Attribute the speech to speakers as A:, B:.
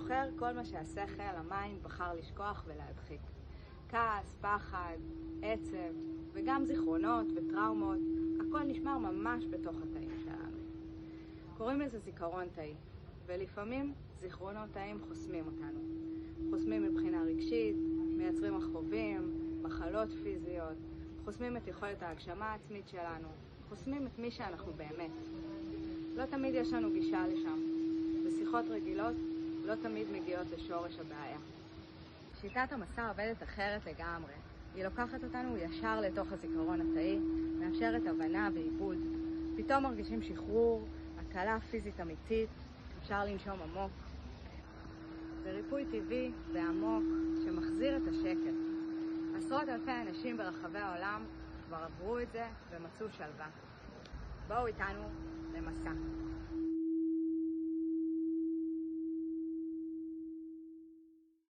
A: זוכר כל מה שהשכל, המיינד, בחר לשכוח ולהדחיק. כעס, פחד, עצב, וגם זיכרונות וטראומות, הכל נשמר ממש בתוך התאים שלנו. קוראים לזה זיכרון תאי, ולפעמים זיכרונות תאים חוסמים אותנו. חוסמים מבחינה רגשית, מייצרים מכאובים, מחלות פיזיות, חוסמים את יכולת ההגשמה העצמית שלנו, חוסמים את מי שאנחנו באמת. לא תמיד יש לנו גישה לשם. בשיחות רגילות לא תמיד מגיעות לשורש הבעיה. שיטת המסע עובדת אחרת לגמרי. היא לוקחת אותנו ישר לתוך הזיכרון התאי, מאפשרת הבנה ועיבוד. פתאום מרגישים שחרור, הקלה פיזית אמיתית, אפשר לנשום עמוק. זה ריפוי טבעי ועמוק שמחזיר את השקט. עשרות אלפי אנשים ברחבי העולם כבר עברו את זה ומצאו שלווה. בואו איתנו למסע.